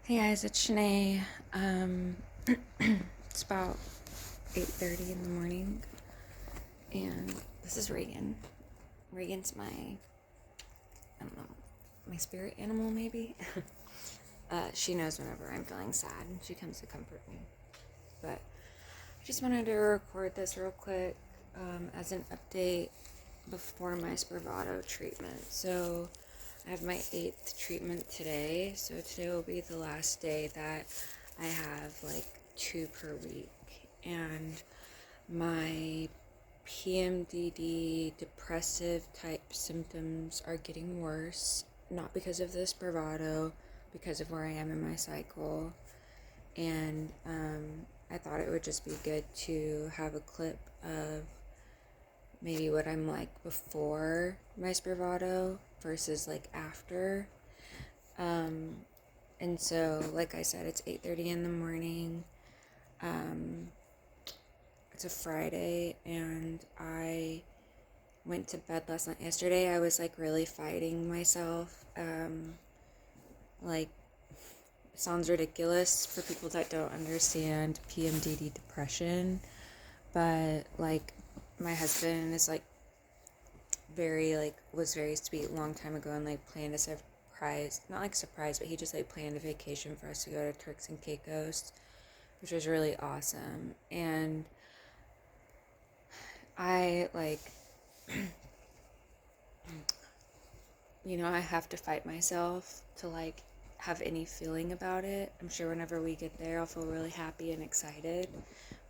Hey guys, it's Shenay. It's about 8:30 in the morning, and this is Reagan. Reagan's my, I don't know, my spirit animal maybe. She knows whenever I'm feeling sad, and she comes to comfort me. But I just wanted to record this real quick as an update before my Spravato treatment. So I have my 8th treatment today, so today will be the last day that I have like 2 per week, and my PMDD depressive type symptoms are getting worse, not because of the Spravato, because of where I am in my cycle, and I thought it would just be good to have a clip of maybe what I'm like before my Spravato versus like after. And so, like I said, it's 8:30 in the morning. It's a Friday, and I went to bed last night. Yesterday, I was like really fighting myself. Like, it sounds ridiculous for people that don't understand PMDD depression, but like, my husband is like was very sweet a long time ago and like planned a surprise, not like surprise, but he just like planned a vacation for us to go to Turks and Caicos, which was really awesome. And I like, I have to fight myself to like have any feeling about it. I'm sure whenever we get there, I'll feel really happy and excited,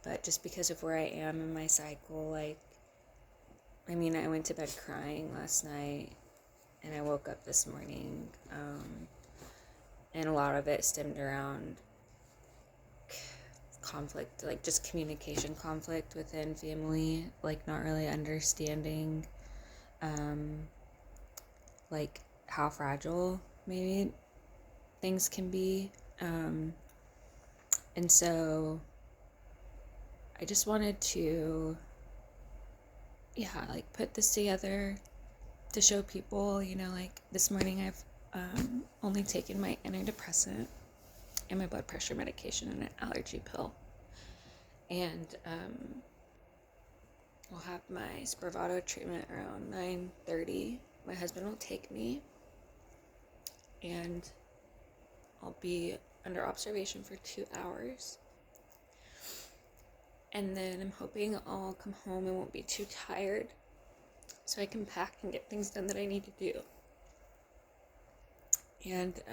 but just because of where I am in my cycle, like, I went to bed crying last night, and I woke up this morning, and a lot of it stemmed around conflict, like just communication conflict within family, like not really understanding, like how fragile maybe things can be, and so I just wanted to like put this together to show people, like this morning I've only taken my antidepressant and my blood pressure medication and an allergy pill, and I'll have my Spravato treatment around 9:30. My husband will take me, and I'll be under observation for 2 hours. And then I'm hoping I'll come home and won't be too tired, so I can pack and get things done that I need to do. And,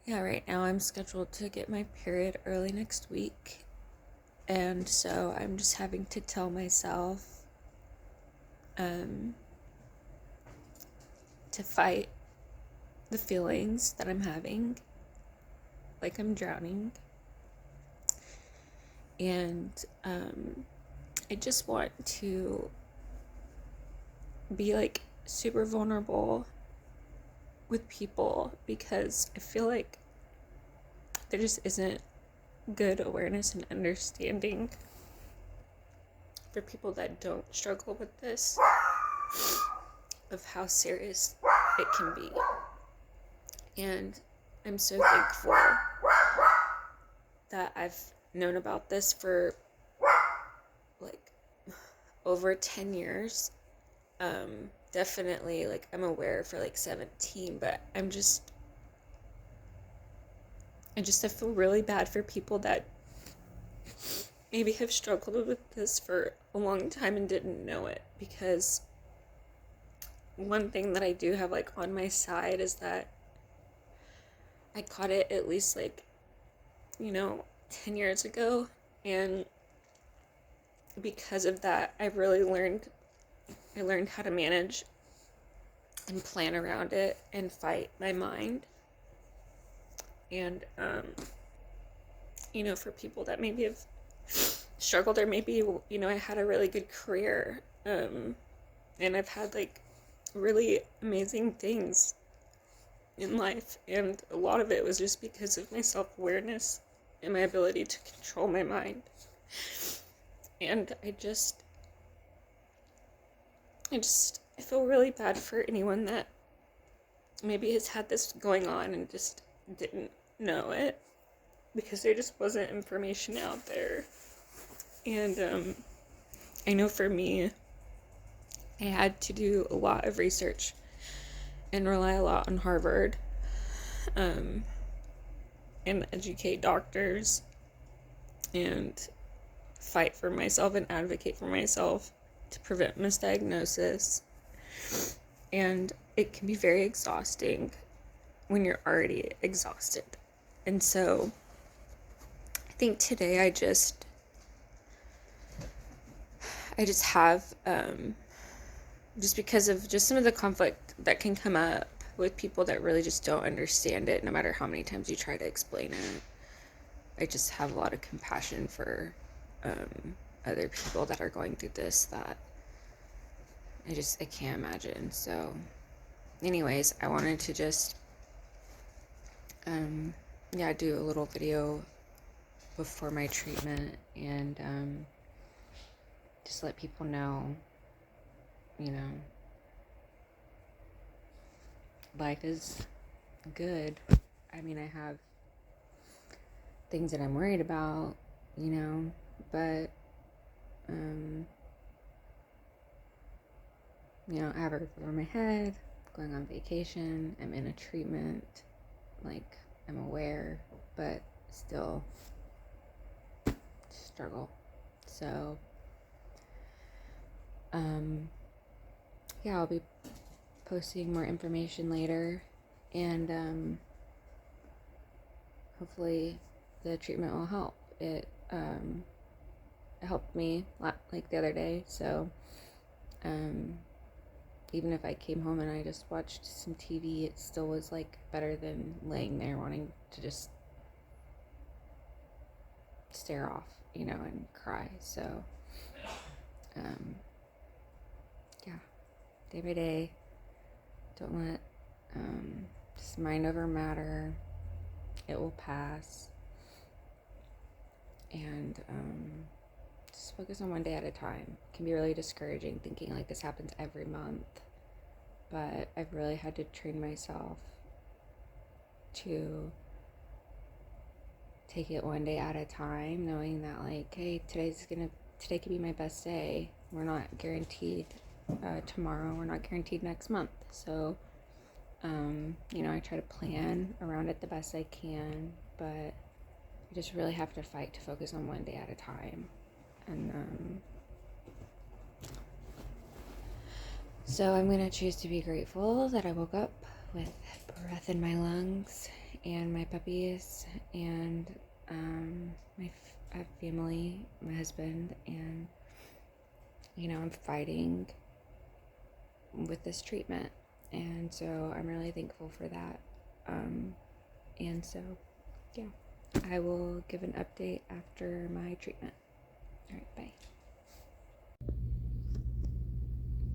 right now I'm scheduled to get my period early next week. And so I'm just having to tell myself, to fight the feelings that I'm having, like I'm drowning. And I just want to be like super vulnerable with people, because I feel like there just isn't good awareness and understanding for people that don't struggle with this, of how serious it can be. And I'm so thankful that I've known about this for like over 10 years. Definitely, like, I'm aware for like 17, but I feel really bad for people that maybe have struggled with this for a long time and didn't know it, because one thing that I do have like on my side is that I caught it at least like 10 years ago, and because of that I learned how to manage and plan around it and fight my mind. And for people that maybe have struggled, or maybe I had a really good career, and I've had like really amazing things in life, and a lot of it was just because of my self-awareness and my ability to control my mind. And I feel really bad for anyone that maybe has had this going on and just didn't know it because there just wasn't information out there. And I know for me, I had to do a lot of research and rely a lot on Harvard and educate doctors and fight for myself and advocate for myself to prevent misdiagnosis. And it can be very exhausting when you're already exhausted. And so I think today I just have, just because of just some of the conflict that can come up with people that really just don't understand it, no matter how many times you try to explain it. I just have a lot of compassion for other people that are going through this that I can't imagine. So anyways, I wanted to just do a little video before my treatment and just let people know, life is good. I mean, I have things that I'm worried about, but I have a roof over my head, going on vacation, I'm in a treatment, like, I'm aware, but still struggle. So, I'll be posting more information later, and hopefully the treatment will help. It helped me like the other day, so even if I came home and I just watched some TV, it still was like better than laying there wanting to just stare off, and cry. So day by day, don't let just mind over matter. It will pass. And just focus on one day at a time. It can be really discouraging thinking like this happens every month, but I've really had to train myself to take it one day at a time, knowing that like, hey, today could be my best day. We're not guaranteed tomorrow. We're not guaranteed next month. So I try to plan around it the best I can, but you just really have to fight to focus on one day at a time. And so I'm going to choose to be grateful that I woke up with breath in my lungs and my puppies and my family, my husband, and I'm fighting with this treatment. And so I'm really thankful for that. And so, yeah. I will give an update after my treatment. All right, bye.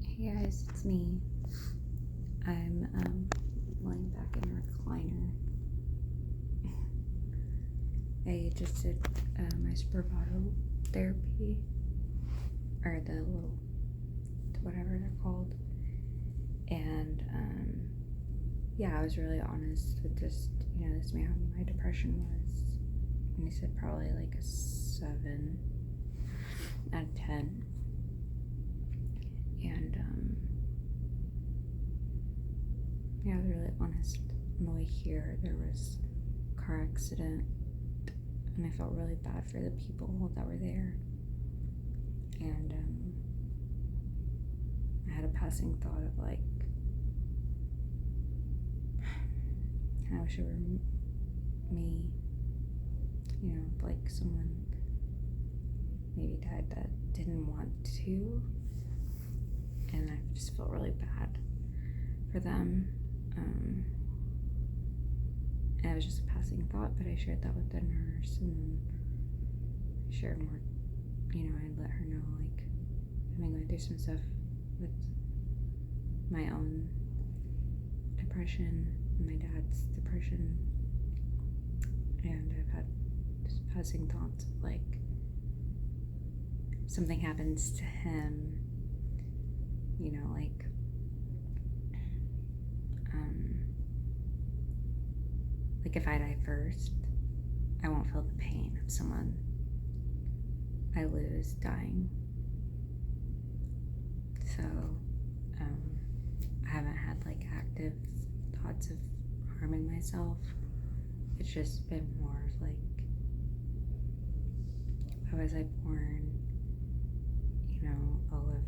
Hey guys, it's me. I'm lying back in a recliner. I just did my Spravato therapy, or the little, whatever they're called. And I was really honest with just, this man, how my depression was. And he said probably like a 7 out of 10. And I was really honest. On the way here, there was a car accident, and I felt really bad for the people that were there. And I had a passing thought of like, I wish it were me, like someone maybe died that didn't want to, and I just felt really bad for them. And it was just a passing thought, but I shared that with the nurse, and I shared more, I let her know, like, I've been going through some stuff with my own depression, my dad's depression, and I've had just passing thoughts of like, if something happens to him, like like if I die first, I won't feel the pain of someone I lose dying. So I haven't had like active thoughts of harming myself. It's just been more of like, how was I born? You know, oh, if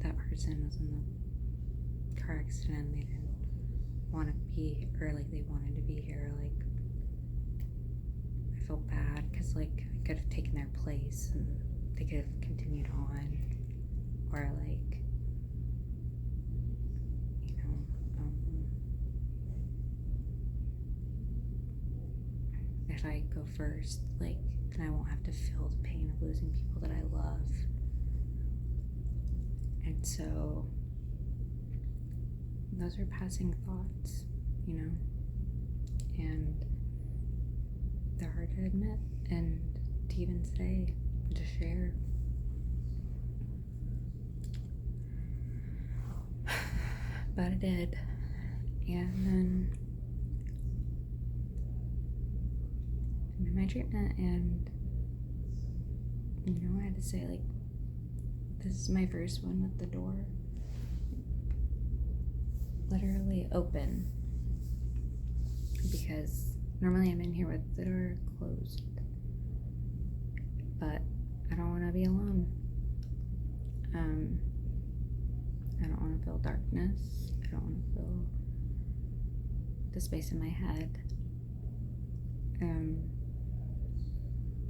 that person was in the car accident and they didn't want to be, or like they wanted to be here, like I feel bad because like I could have taken their place and they could have continued on, or like, you know, if I go first, like, then I won't have to feel the pain of losing people that I love. And so those are passing thoughts, you know, and they're hard to admit and to even say, to share. But I did. And then I'm in my treatment, and you know, I had to say, like, this is my first one with the door literally open, because normally I'm in here with the door closed, but I don't want to be alone. I don't want to feel darkness. I don't want to feel the space in my head.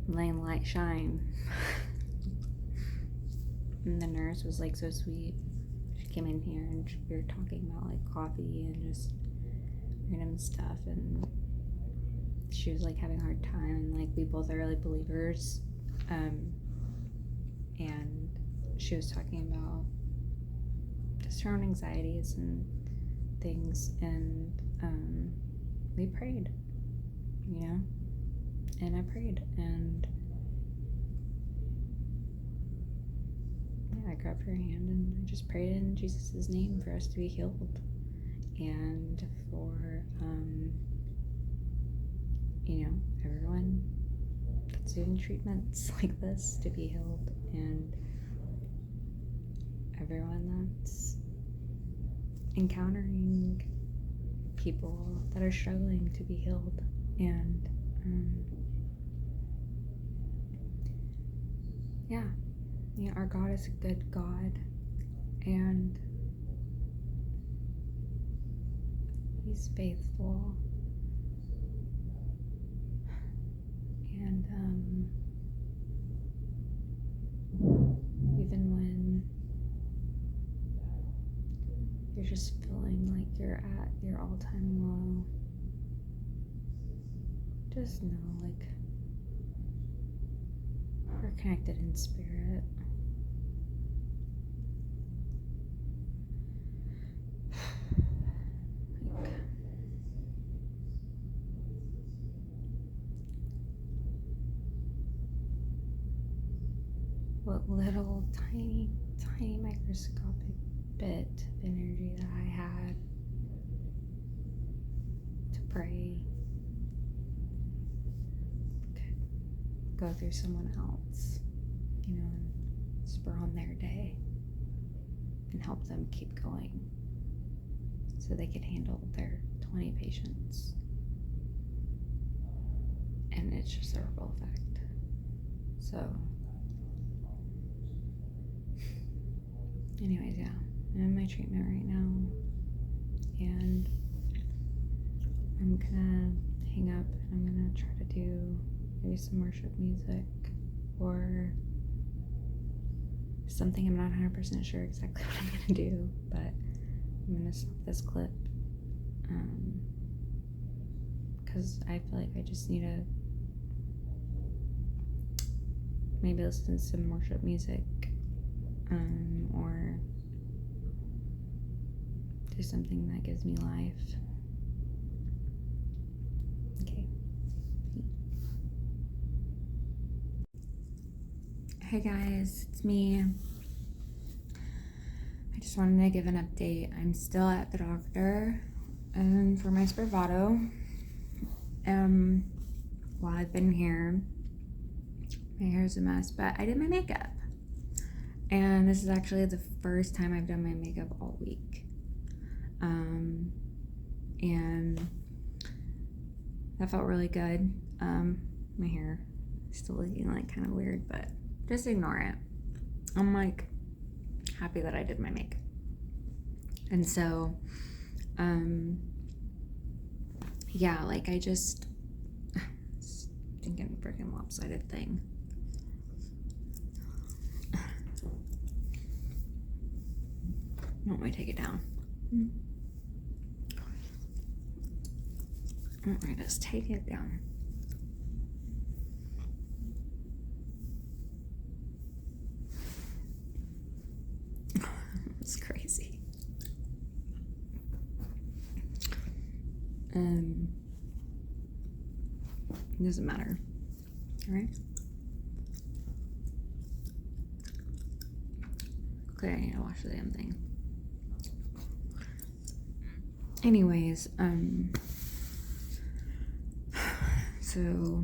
Letting the light shine. And the nurse was like so sweet. She came in here and we were talking about like coffee and just random stuff, and she was like having a hard time, and like we both are really believers. And she was talking about just her own anxieties and things, and we prayed, you know, and I prayed, and yeah, I grabbed her hand and I just prayed in Jesus' name for us to be healed, and for you know, everyone that's doing treatments like this to be healed, and everyone that's encountering people that are struggling to be healed. And yeah, you know, our God is a good God, and He's faithful, and even when you're just feeling like you're at your all-time low, just know, like, we're connected in spirit. Like, what little tiny microscopic bit of energy that I had to pray could go through someone else, you know, and spur on their day and help them keep going so they could handle their 20 patients. And it's just a ripple effect. So anyways, yeah, I'm in my treatment right now, and I'm gonna hang up and I'm gonna try to do maybe some worship music or something. I'm not 100% sure exactly what I'm gonna do, but I'm gonna stop this clip because I feel like I just need to maybe listen to some worship music, or do something that gives me life. Okay. Hey guys, it's me. I just wanted to give an update. I'm still at the doctor. And for my Spravato, while I've been here, my hair's a mess, but I did my makeup. And this is actually the first time I've done my makeup all week. And that felt really good. My hair is still looking like kind of weird, but just ignore it. I'm like happy that I did my makeup. And so, yeah, like I just thinking freaking lopsided thing. Don't want me to take it down. Alright, just take it down. It's crazy. It doesn't matter. Alright? Okay, I need to wash the damn thing. Anyways, so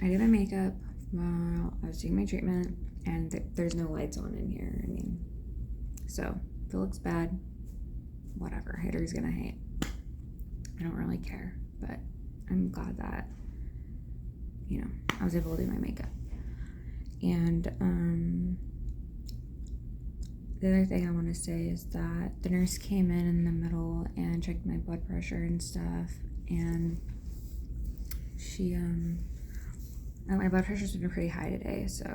I did my makeup while I was doing my treatment, and there's no lights on in here. I mean, so if it looks bad, whatever. Haters gonna hate. I don't really care, but I'm glad that, you know, I was able to do my makeup. And the other thing I want to say is that the nurse came in the middle and checked my blood pressure and stuff, and she my blood pressure's been pretty high today, so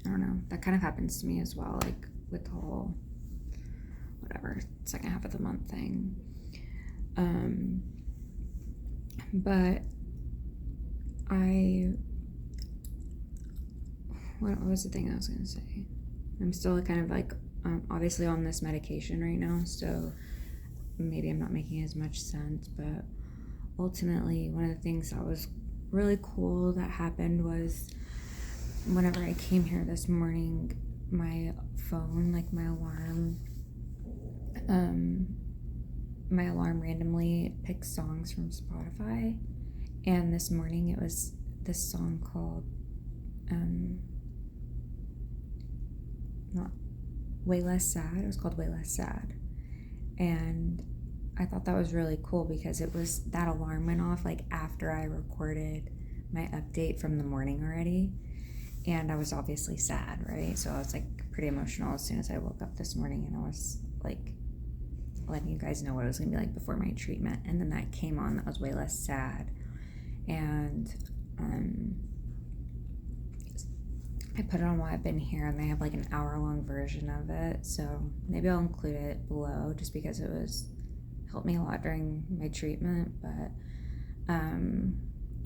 I don't know, that kind of happens to me as well, like with the whole whatever second half of the month thing. But what was the thing I was gonna say? I'm still kind of like obviously on this medication right now, so maybe I'm not making as much sense, but ultimately one of the things that was really cool that happened was whenever I came here this morning, my phone, like my alarm randomly picks songs from Spotify, and this morning it was this song called not Way Less Sad. It was called Way Less Sad, and I thought that was really cool because it was, that alarm went off like after I recorded my update from the morning already, and I was obviously sad, right? So I was like pretty emotional as soon as I woke up this morning, and I was like letting you guys know what it was gonna be like before my treatment, and then that came on. That was Way Less Sad, and I put it on while I've been here, and they have like an hour-long version of it, so maybe I'll include it below just because it helped me a lot during my treatment. But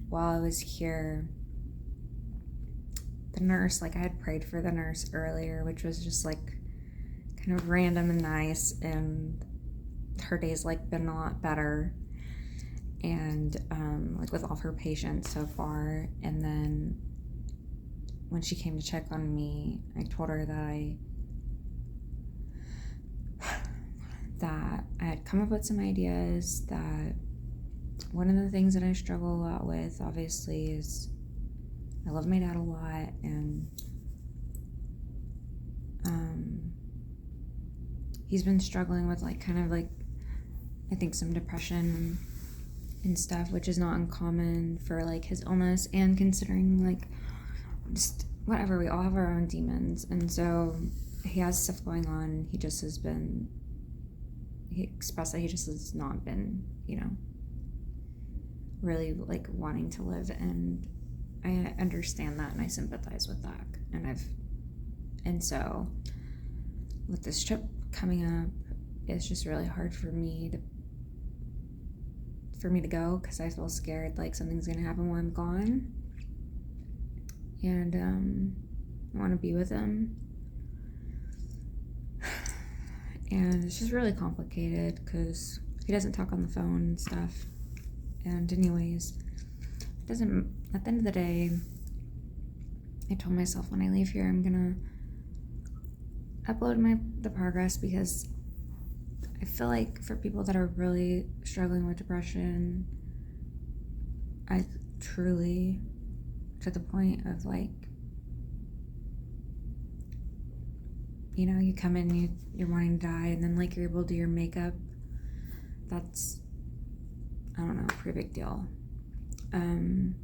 while I was here, the nurse, like I had prayed for the nurse earlier, which was just like kind of random and nice, and her day's like been a lot better, and like with all of her patients so far. And then when she came to check on me, I told her that I had come up with some ideas, that one of the things that I struggle a lot with obviously is I love my dad a lot, and he's been struggling with like kind of like I think some depression and stuff, which is not uncommon for like his illness, and considering like just whatever, we all have our own demons. And so he has stuff going on. He expressed that he just has not been, you know, really like wanting to live, and I understand that and I sympathize with that. And so with this trip coming up, it's just really hard for me to go, because I feel scared like something's gonna happen while I'm gone, and I want to be with him. And it's just really complicated because he doesn't talk on the phone and stuff. And anyways, at the end of the day, I told myself when I leave here, I'm gonna upload the progress, because I feel like for people that are really struggling with depression, I truly, to the point of like, you know, you come in, you're wanting to die, and then like you're able to do your makeup. That's, I don't know, a pretty big deal. And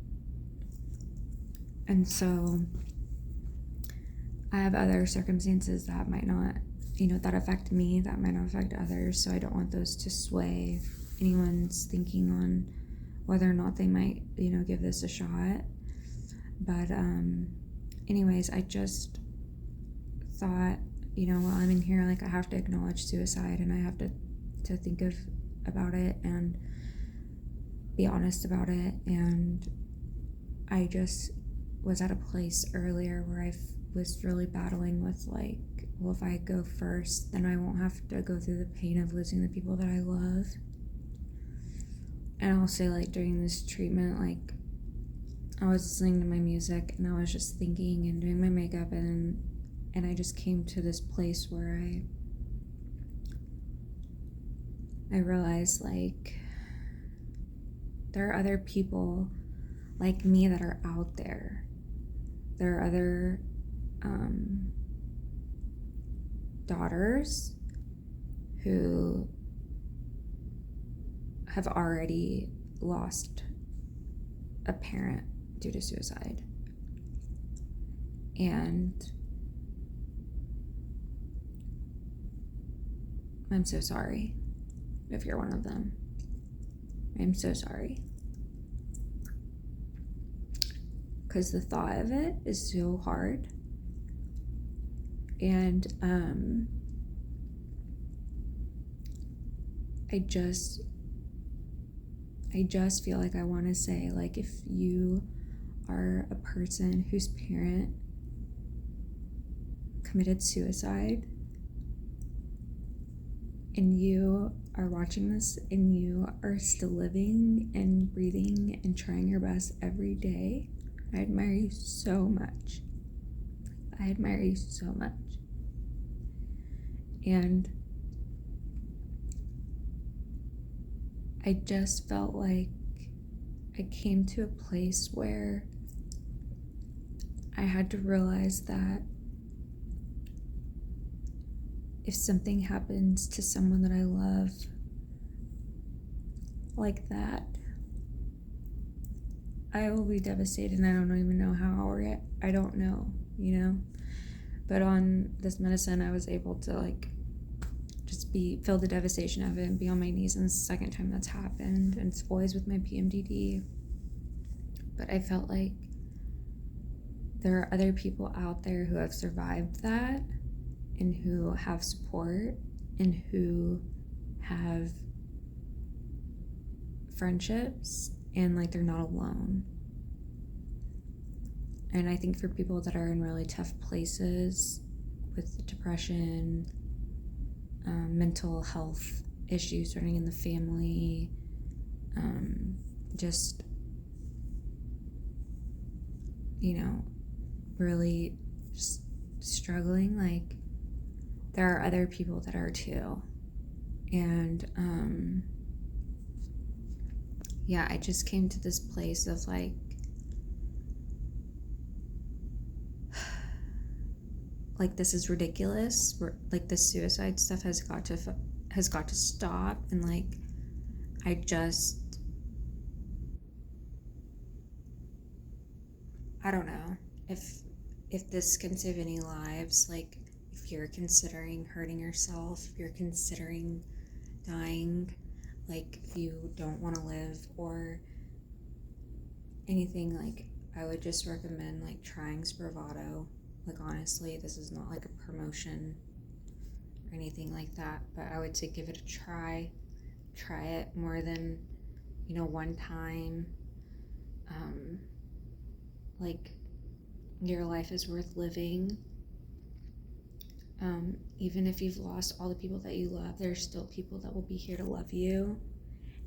so I have other circumstances that might not, you know, that affect me, that might not affect others. So I don't want those to sway anyone's thinking on whether or not they might, you know, give this a shot. But anyways, I just thought, you know, while I'm in here, like I have to acknowledge suicide, and I have to think about it and be honest about it. And I just was at a place earlier where I was really battling with like, well, if I go first, then I won't have to go through the pain of losing the people that I love. And I'll say, like, during this treatment, like, I was listening to my music and I was just thinking and doing my makeup, and I just came to this place where I realized, like, there are other people like me that are out there. There are other daughters who have already lost a parent due to suicide. And I'm so sorry if you're one of them. I'm so sorry. Because the thought of it is so hard. And I just feel like I want to say, like, if you are a person whose parent committed suicide and you are watching this and you are still living and breathing and trying your best every day, I admire you so much. I admire you so much. And I just felt like I came to a place where I had to realize that if something happens to someone that I love like that, I will be devastated, and I don't even know how, or I don't know, you know? But on this medicine, I was able to, like, just feel the devastation of it and be on my knees. And it's the second time that's happened, and it's always with my PMDD. But I felt like there are other people out there who have survived that and who have support and who have friendships, and like they're not alone. And I think for people that are in really tough places with depression, mental health issues running in the family, just, you know, really just struggling, like, there are other people that are too. And yeah, I just came to this place of like this is ridiculous. Like, the suicide stuff has got to stop. And like, I don't know if this can save any lives. Like, if you're considering hurting yourself, if you're considering dying, like, if you don't want to live or anything, like, I would just recommend like trying Spravato. Like, honestly, this is not like a promotion or anything like that, but I would say give it a try. Try it more than, you know, one time. Like, your life is worth living. Even if you've lost all the people that you love, there's still people that will be here to love you.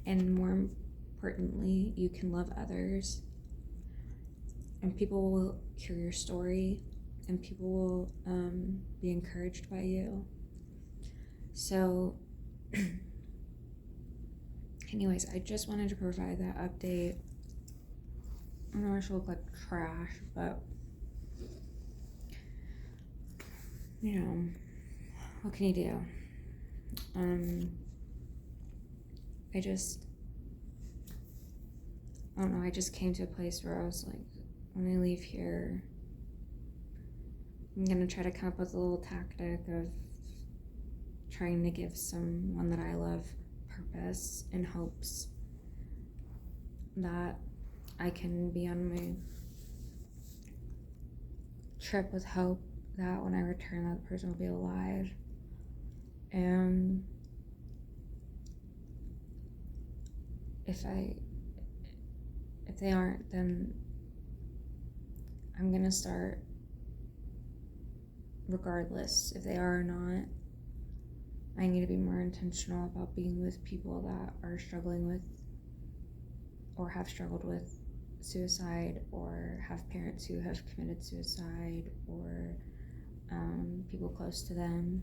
And more importantly, you can love others. And people will hear your story, and people will be encouraged by you. So Anyways, I just wanted to provide that update. I know I should look like trash, but you know, what can you do? I don't know, I just came to a place where I was like, when I leave here, I'm gonna try to come up with a little tactic of trying to give someone that I love purpose in hopes that I can be on my trip with hope that when I return that person will be alive. And if they aren't, then I'm gonna start regardless if they are or not. I need to be more intentional about being with people that are struggling with or have struggled with suicide, or have parents who have committed suicide, or people close to them,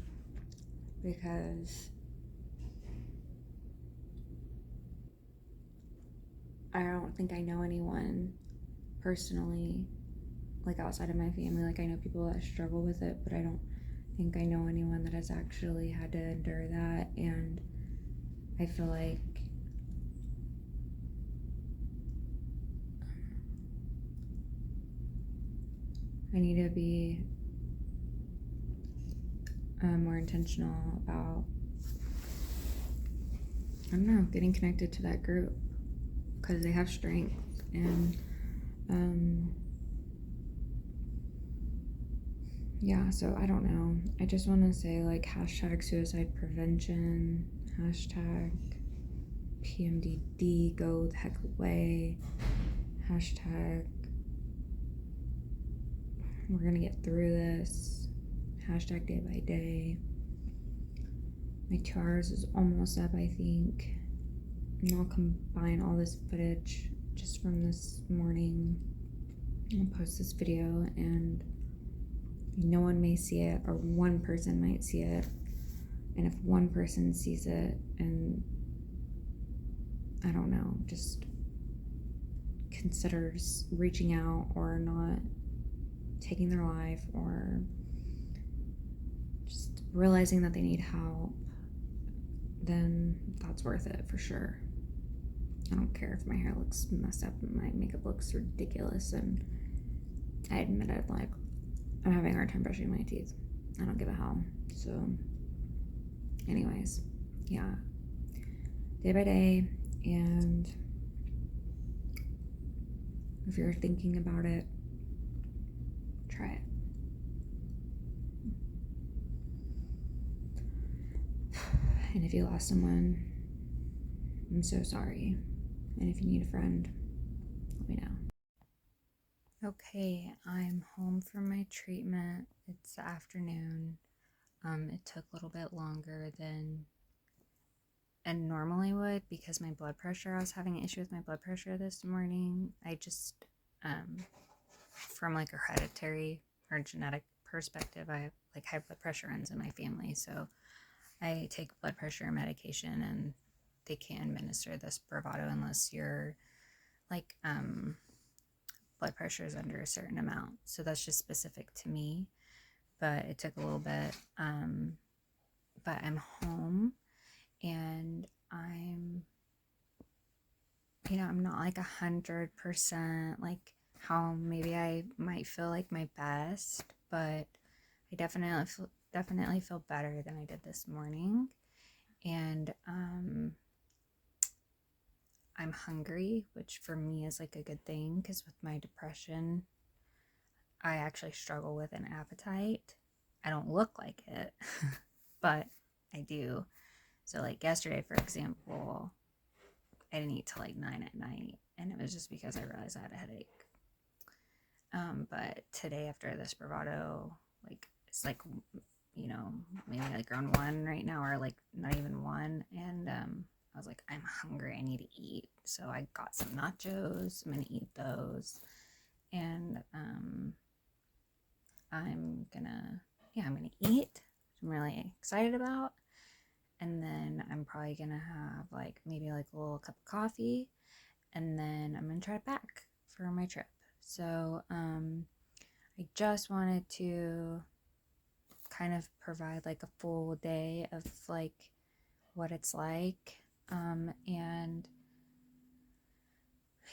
because I don't think I know anyone personally, like outside of my family. Like I know people that struggle with it, but I don't think I know anyone that has actually had to endure that. And I feel like I need to be more intentional about, I don't know, getting connected to that group, because they have strength. And yeah, so I don't know. I just want to say, like, hashtag suicide prevention, hashtag PMDD, go the heck away, hashtag we're gonna get through this, hashtag day by day. My 2 hours is almost up, I think, and I'll combine all this footage just from this morning. I'll post this video, and no one may see it, or one person might see it. And if one person sees it and, I don't know, just considers reaching out or not taking their life, or just realizing that they need help, then that's worth it for sure. I don't care if my hair looks messed up and my makeup looks ridiculous, and I admit it, like, I'm having a hard time brushing my teeth. I don't give a hell. So anyways, yeah, day by day. And if you're thinking about it, try it. And if you lost someone, I'm so sorry. And if you need a friend, let me know. Okay, I'm home from my treatment. It's the afternoon. It took a little bit longer than it normally would, because my blood pressure, I was having an issue with my blood pressure this morning. I just, from like a hereditary or genetic perspective, I have like high blood pressure runs in my family. So I take blood pressure medication, and they can't administer the Spravato unless your like blood pressure is under a certain amount. So that's just specific to me. But it took a little bit. But I'm home, and I'm not like 100% like how maybe I might feel like my best, but I definitely feel better than I did this morning. And I'm hungry, which for me is like a good thing, because with my depression, I actually struggle with an appetite. I don't look like it, but I do. So like yesterday, for example, I didn't eat till like 9 at night, and it was just because I realized I had a headache. But today, after the Spravato, like it's like, maybe like around 1 right now, or like not even 1, and I was like, I'm hungry, I need to eat. So I got some nachos. I'm gonna eat those, and I'm gonna eat, which I'm really excited about. And then I'm I'm probably gonna have like maybe like a little cup of coffee, and then I'm gonna try to pack for my trip. So I just wanted to kind of provide like a full day of like what it's like, and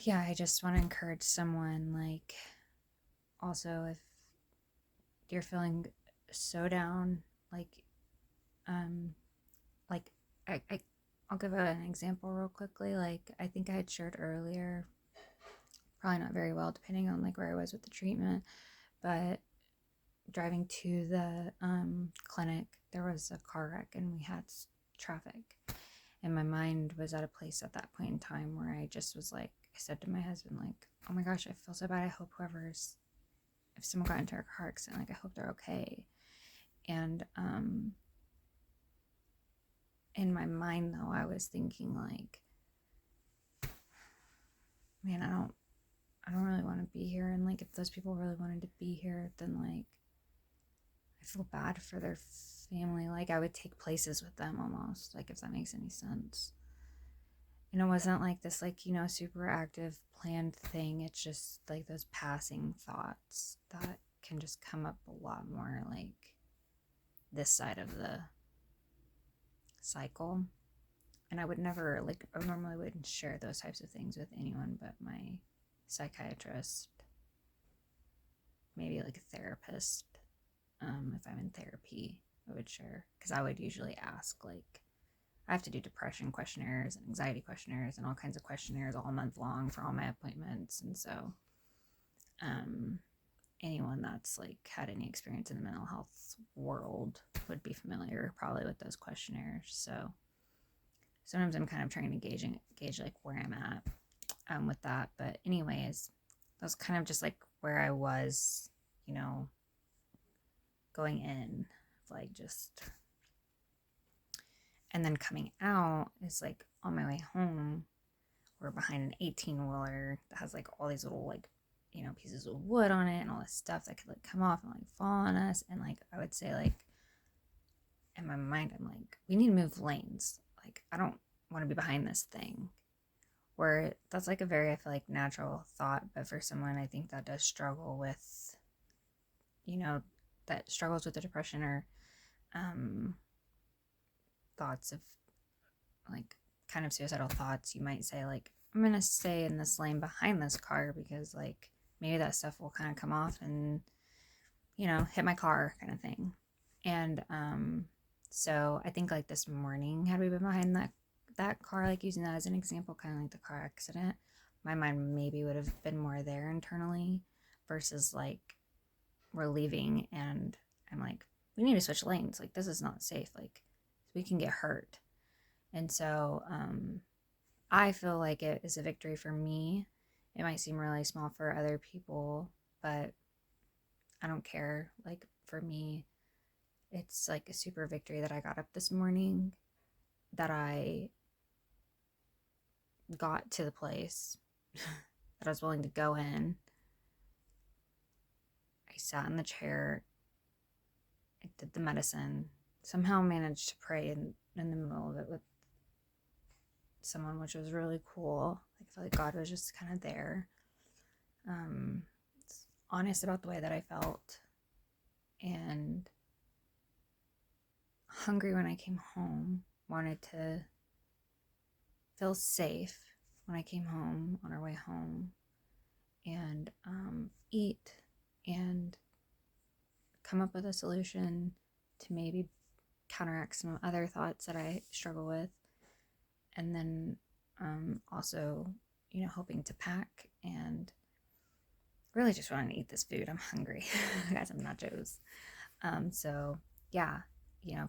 yeah, I just want to encourage someone, like, also if you're feeling so down, um like I'll give an example real quickly. Like, I think I had shared earlier, probably not very well depending on like where I was with the treatment, but driving to the clinic, there was a car wreck and we had traffic, and my mind was at a place at that point in time where I just was like, I said to my husband, like, oh my gosh, I feel so bad. I hope if someone got into a car accident, like, I hope they're okay. And in my mind though, I was thinking like, man, I don't really want to be here. And like, if those people really wanted to be here, then like, I feel bad for their family. Like, I would take places with them almost, like, if that makes any sense. And it wasn't like this, like, super active planned thing. It's just like those passing thoughts that can just come up a lot more like this side of the cycle. And I would never, like, I normally wouldn't share those types of things with anyone but my psychiatrist, maybe like a therapist. If I'm in therapy, I would share, because I would usually ask, like, I have to do depression questionnaires and anxiety questionnaires and all kinds of questionnaires all month long for all my appointments. And so anyone that's like had any experience in the mental health world would be familiar probably with those questionnaires. So sometimes I'm kind of trying to gauge like where I'm at with that. But anyways, that was kind of just like where I was, going in, like, just, and then coming out is like on my way home, we're behind an 18-wheeler that has like all these little like, pieces of wood on it and all this stuff that could like come off and like fall on us. And like, I would say, like, in my mind, I'm like, we need to move lanes. Like, I don't want to be behind this thing. Where that's like a very, I feel like, natural thought, but for someone I think that does struggle with, that struggles with the depression or thoughts of like kind of suicidal thoughts, you might say, like, I'm gonna stay in this lane behind this car because like maybe that stuff will kind of come off and hit my car, kind of thing. And so I think like this morning, had we been behind that car, like using that as an example, kind of like the car accident, my mind maybe would have been more there internally versus like we're leaving and I'm like, we need to switch lanes, like this is not safe, like we can get hurt. And so I feel like it is a victory for me. It might seem really small for other people, but I don't care. Like, for me, it's like a super victory that I got up this morning, that I got to the place that I was willing to go in. I sat in the chair, I did the medicine, somehow managed to pray in the middle of it with someone, which was really cool. Like, I feel like God was just kind of there, honest about the way that I felt, and hungry when I came home, wanted to feel safe when I came home, on our way home, and eat and come up with a solution to maybe counteract some other thoughts that I struggle with. And then also, hoping to pack and really just wanting to eat this food. I'm hungry. I got some nachos. So yeah,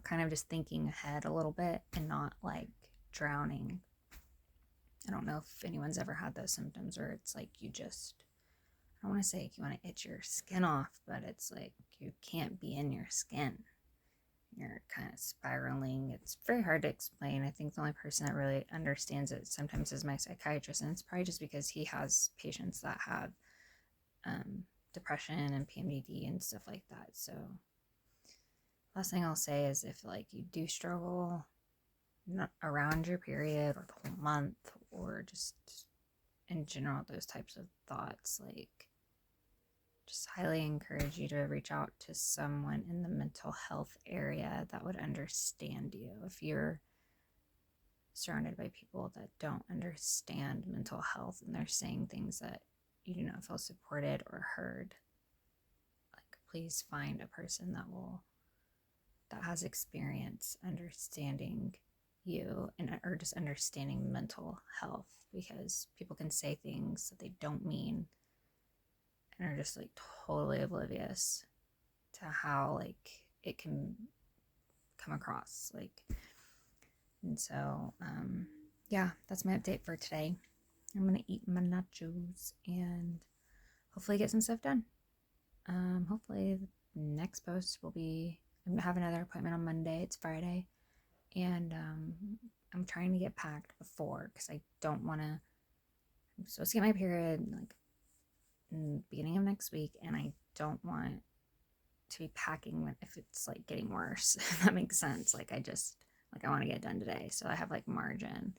kind of just thinking ahead a little bit and not like drowning. I don't know if anyone's ever had those symptoms where it's like you just, I don't want to say you want to itch your skin off, but it's like you can't be in your skin. You're kind of spiraling. It's very hard to explain. I think the only person that really understands it sometimes is my psychiatrist, and it's probably just because he has patients that have depression and PMDD and stuff like that. So last thing I'll say is, if like you do struggle, around your period or the whole month, or just in general, those types of thoughts, like, just highly encourage you to reach out to someone in the mental health area that would understand you. If you're surrounded by people that don't understand mental health and they're saying things that you do not feel supported or heard, like, please find a person that has experience understanding you and or just understanding mental health, because people can say things that they don't mean and are just like totally oblivious to how like it can come across, like. And so yeah, that's my update for today. I'm gonna eat my nachos and hopefully get some stuff done. Hopefully the next post will be, I have another appointment on Monday. It's Friday, and I'm trying to get packed before, because I don't want to, I'm supposed to get my period like in the beginning of next week, and I don't want to be packing if it's like getting worse. If that makes sense. Like, I want to get it done today, so I have like margin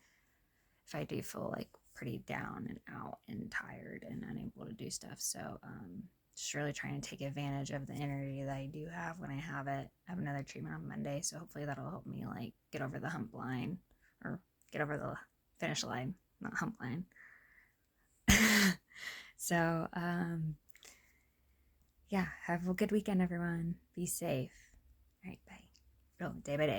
if I do feel like pretty down and out and tired and unable to do stuff. So just really trying to take advantage of the energy that I do have when I have it. I have another treatment on Monday, so hopefully that'll help me like get over the hump line, or get over the finish line, not hump line. So yeah, have a good weekend, everyone. Be safe. All right, bye. Oh, day by day.